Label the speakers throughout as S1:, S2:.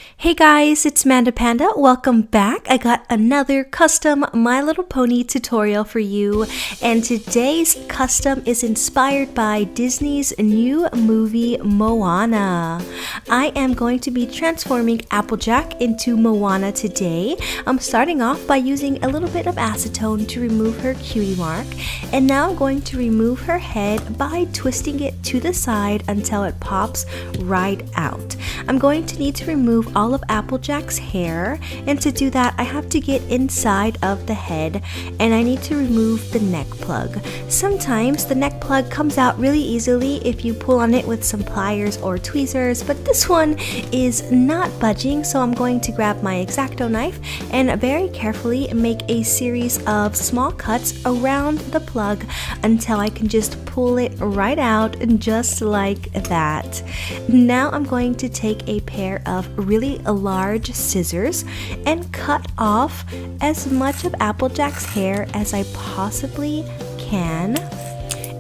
S1: Hey guys, it's Manda Panda. Welcome back. I got another custom My Little Pony tutorial for you, and today's custom is inspired by Disney's new movie Moana. I am going to be transforming Applejack into Moana today. I'm starting off by using a little bit of acetone to remove her cutie mark, and now I'm going to remove her head by twisting it to the side until it pops right out. I'm going to need to remove all of Applejack's hair, and to do that I have to get inside of the head and I need to remove the neck plug. Sometimes the neck plug comes out really easily if you pull on it with some pliers or tweezers, but this one is not budging, so I'm going to grab my X-Acto knife and very carefully make a series of small cuts around the plug until I can just pull it right out, just like that. Now I'm going to take a pair of really large scissors and cut off as much of Applejack's hair as I possibly can.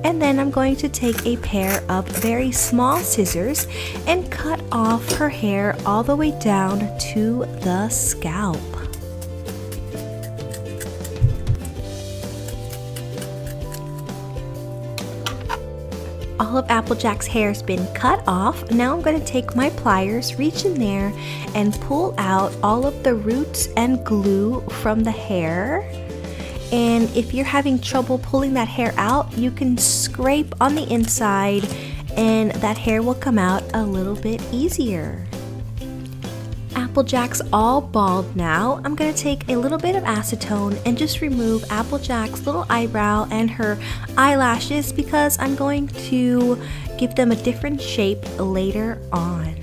S1: And then I'm going to take a pair of very small scissors and cut off her hair all the way down to the scalp. All of Applejack's hair has been cut off. Now I'm going to take my pliers, reach in there, and pull out all of the roots and glue from the hair. And if you're having trouble pulling that hair out, you can scrape on the inside and that hair will come out a little bit easier. Applejack's all bald now. I'm going to take a little bit of acetone and just remove Applejack's little eyebrow and her eyelashes because I'm going to give them a different shape later on.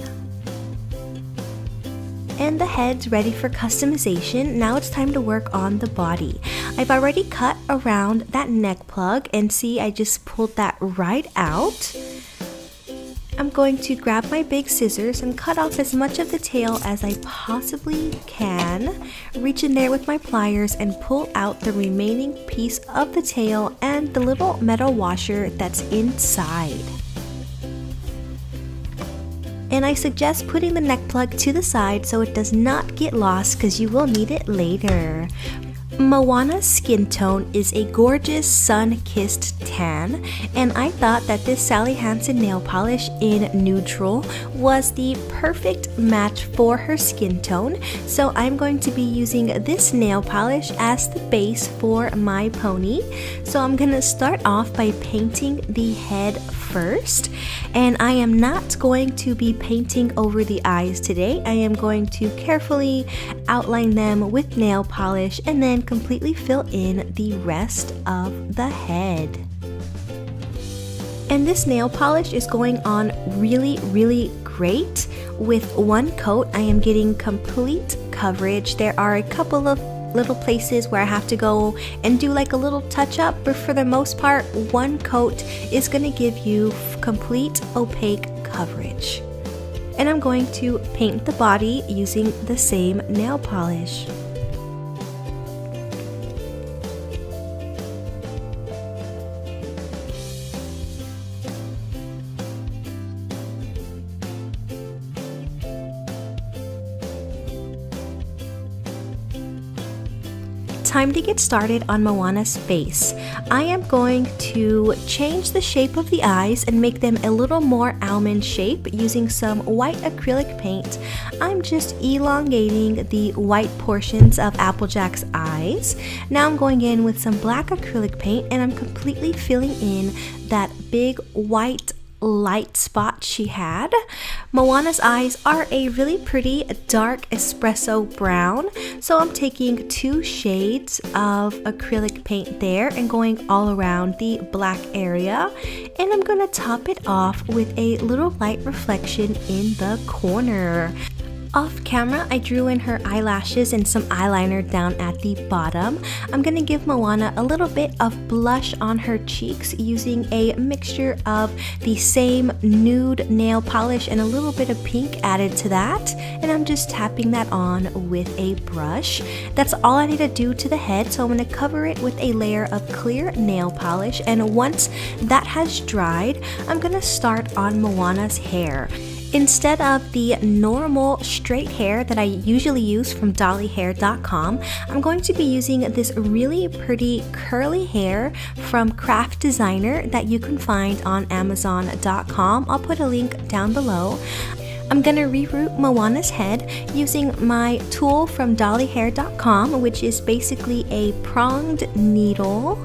S1: And the head's ready for customization. Now it's time to work on the body. I've already cut around that neck plug, and see, I just pulled that right out. I'm going to grab my big scissors and cut off as much of the tail as I possibly can. Reach in there with my pliers and pull out the remaining piece of the tail and the little metal washer that's inside. And I suggest putting the neck plug to the side so it does not get lost because you will need it later. Moana's skin tone is a gorgeous sun-kissed tan, and I thought that this Sally Hansen nail polish in neutral was the perfect match for her skin tone, so I'm going to be using this nail polish as the base for my pony. So I'm going to start off by painting the head first, and I am not going to be painting over the eyes today. I am going to carefully outline them with nail polish and then completely fill in the rest of the head. And this nail polish is going on really great. With one coat I am getting complete coverage. There are a couple of little places where I have to go and do like a little touch up, but for the most part one coat is going to give you complete opaque coverage. And I'm going to paint the body using the same nail polish. Time to get started on Moana's face. I am going to change the shape of the eyes and make them a little more almond shape using some white acrylic paint. I'm just elongating the white portions of Applejack's eyes. Now I'm going in with some black acrylic paint and I'm completely filling in that big white light spot she had. Moana's eyes are a really pretty dark espresso brown, so I'm taking 2 shades of acrylic paint there and going all around the black area, and I'm gonna top it off with a little light reflection in the corner. Off camera, I drew in her eyelashes and some eyeliner down at the bottom. I'm going to give Moana a little bit of blush on her cheeks using a mixture of the same nude nail polish and a little bit of pink added to that. And I'm just tapping that on with a brush. That's all I need to do to the head, so I'm going to cover it with a layer of clear nail polish. And once that has dried, I'm going to start on Moana's hair. Instead of the normal straight hair that I usually use from dollyhair.com, I'm going to be using this really pretty curly hair from Craft Designer that you can find on amazon.com. I'll put a link down below. I'm going to reroot Moana's head using my tool from dollyhair.com, which is basically a pronged needle.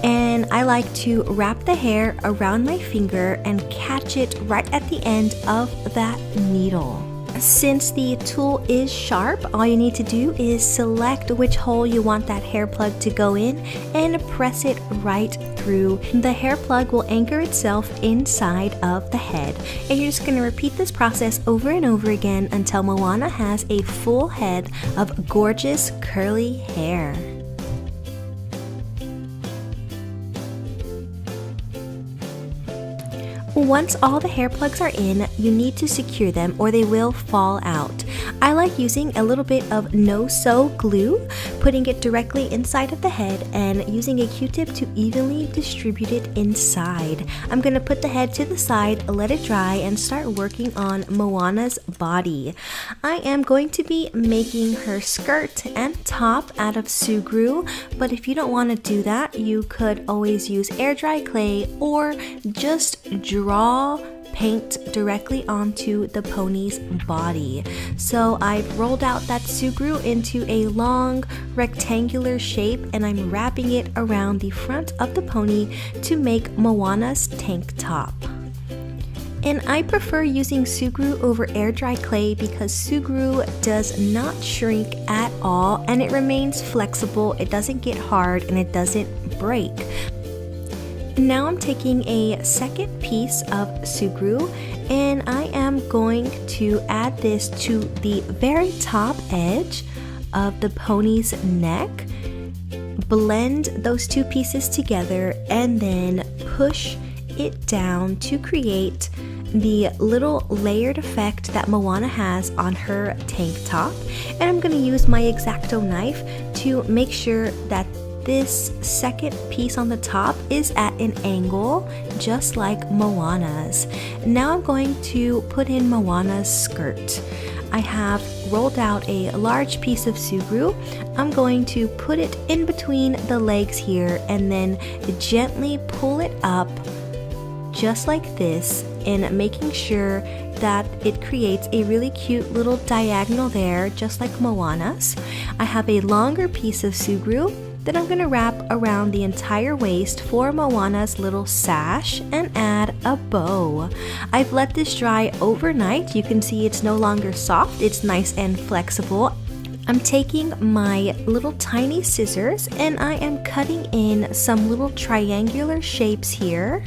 S1: And I like to wrap the hair around my finger and catch it right at the end of that needle. Since the tool is sharp, all you need to do is select which hole you want that hair plug to go in and press it right through. The hair plug will anchor itself inside of the head. And you're just going to repeat this process over and over again until Moana has a full head of gorgeous curly hair. Once all the hair plugs are in, you need to secure them or they will fall out. I like using a little bit of no-sew glue, putting it directly inside of the head and using a Q-tip to evenly distribute it inside. I'm going to put the head to the side, let it dry, and start working on Moana's body. I am going to be making her skirt and top out of Sugru, but if you don't want to do that, you could always use air dry clay or just draw paint directly onto the pony's body. So I've rolled out that Sugru into a long rectangular shape and I'm wrapping it around the front of the pony to make Moana's tank top. And I prefer using Sugru over air dry clay because Sugru does not shrink at all and it remains flexible, it doesn't get hard, and it doesn't break. Now I'm taking a second piece of Sugru and I am going to add this to the very top edge of the pony's neck, blend those two pieces together, and then push it down to create the little layered effect that Moana has on her tank top. And I'm going to use my X-Acto knife to make sure that this second piece on the top is at an angle just like Moana's. Now I'm going to put in Moana's skirt. I have rolled out a large piece of Sugru. I'm going to put it in between the legs here and then gently pull it up just like this, and making sure that it creates a really cute little diagonal there just like Moana's. I have a longer piece of Sugru that I'm going to wrap around the entire waist for Moana's little sash and add a bow. I've let this dry overnight. You can see it's no longer soft, it's nice and flexible. I'm taking my little tiny scissors and I am cutting in some little triangular shapes here,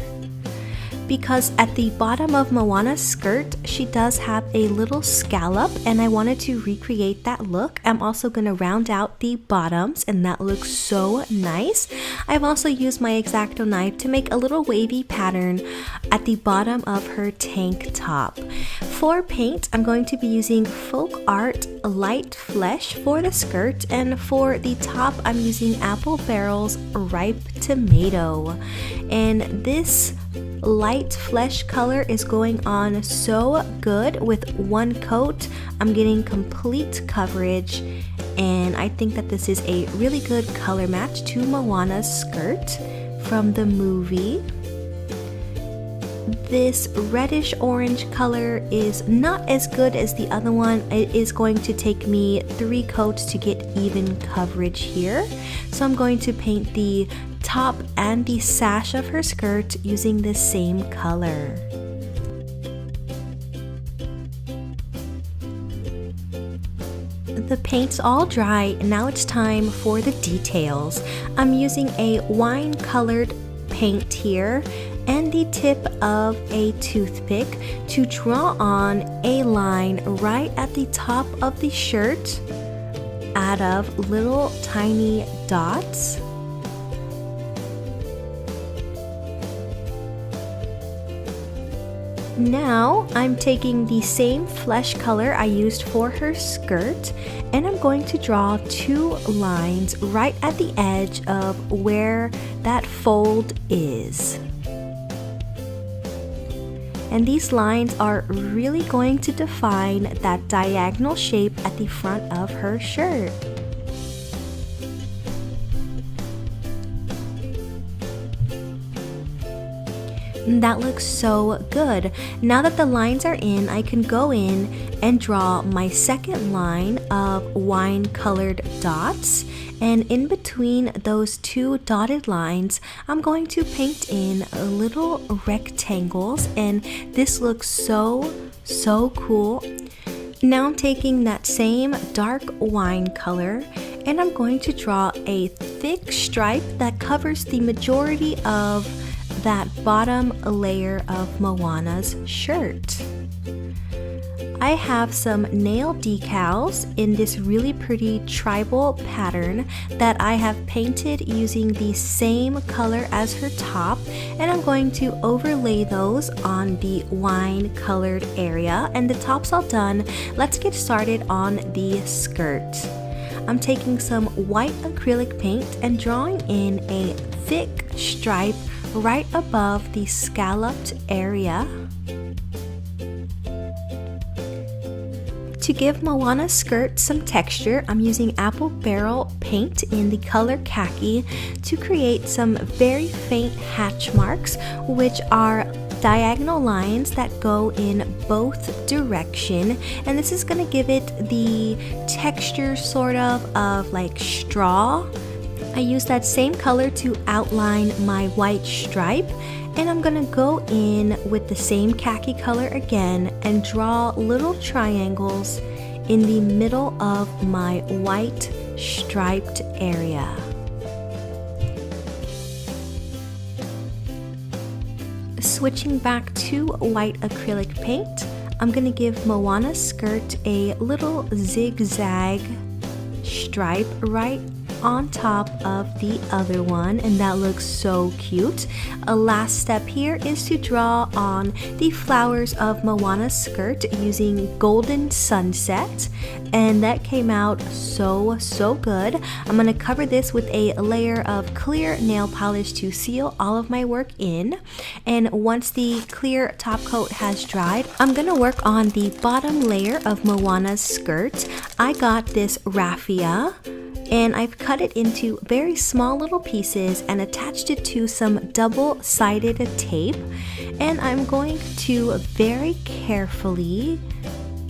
S1: because at the bottom of Moana's skirt, she does have a little scallop and I wanted to recreate that look. I'm also going to round out the bottoms and that looks so nice. I've also used my X-Acto knife to make a little wavy pattern at the bottom of her tank top. For paint, I'm going to be using Folk Art Light Flesh for the skirt, and for the top, I'm using Apple Barrel's Ripe Tomato. And this light flesh color is going on so good with one coat. I'm getting complete coverage and I think that this is a really good color match to Moana's skirt from the movie. This reddish orange color is not as good as the other one. It is going to take me 3 coats to get even coverage here. So I'm going to paint the top and the sash of her skirt using this same color. The paint's all dry, and now it's time for the details. I'm using a wine colored paint here and the tip of a toothpick to draw on a line right at the top of the shirt out of little tiny dots. Now I'm taking the same flesh color I used for her skirt and I'm going to draw 2 lines right at the edge of where that fold is. And these lines are really going to define that diagonal shape at the front of her shirt. That looks so good. Now that the lines are in, I can go in and draw my second line of wine colored dots. And in between those two dotted lines, I'm going to paint in little rectangles, and this looks so cool. Now I'm taking that same dark wine color and I'm going to draw a thick stripe that covers the majority of that bottom layer of Moana's shirt. I have some nail decals in this really pretty tribal pattern that I have painted using the same color as her top, and I'm going to overlay those on the wine colored area. And the top's all done. Let's get started on the skirt. I'm taking some white acrylic paint and drawing in a thick stripe right above the scalloped area. To give Moana's skirt some texture, I'm using apple barrel paint in the color khaki to create some very faint hatch marks, which are diagonal lines that go in both direction, and this is going to give it the texture sort of like straw. I use that same color to outline my white stripe, and I'm gonna go in with the same khaki color again and draw little triangles in the middle of my white striped area. Switching back to white acrylic paint, I'm gonna give Moana's skirt a little zigzag stripe right on top of the other one, and that looks so cute. A last step here is to draw on the flowers of Moana's skirt using Golden Sunset, and that came out so good. I'm going to cover this with a layer of clear nail polish to seal all of my work in, and once the clear top coat has dried, I'm going to work on the bottom layer of Moana's skirt. I got this raffia, and I've cut it into very small little pieces and attached it to some double-sided tape, and I'm going to very carefully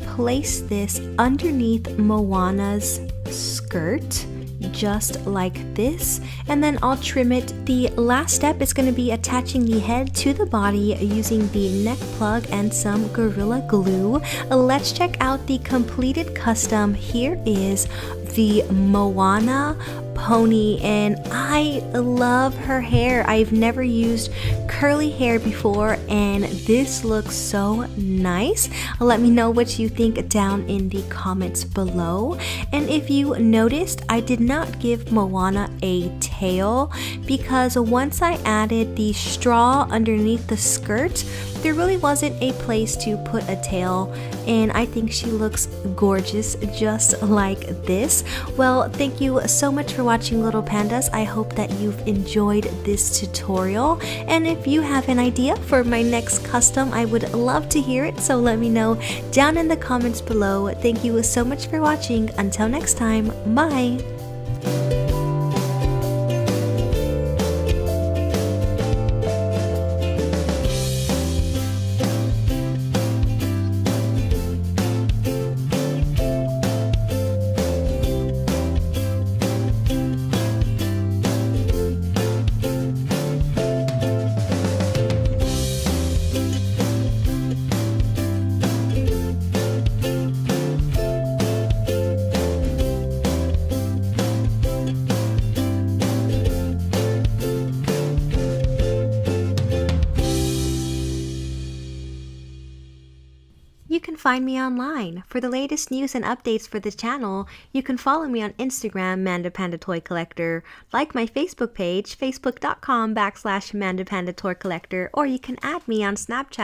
S1: place this underneath Moana's skirt, just like this, and then I'll trim it. The last step is going to be attaching the head to the body using the neck plug and some Gorilla Glue. Let's check out the completed custom. Here is the Moana pony, and I love her hair. I've never used curly hair before, and this looks so nice. Let me know what you think down in the comments below. And if you noticed, I did not give Moana a tail because once I added the straw underneath the skirt, there really wasn't a place to put a tail, and I think she looks gorgeous just like this. Well, thank you so much for watching, little pandas. I hope that you've enjoyed this tutorial, and if you have an idea for my next custom, I would love to hear it, so let me know down in the comments below. Thank you so much for watching. Until next time, bye! You can find me online. For the latest news and updates for this channel, you can follow me on Instagram, Manda Panda Toy Collector, like my Facebook page, facebook.com/Manda Panda Toy Collector, or you can add me on Snapchat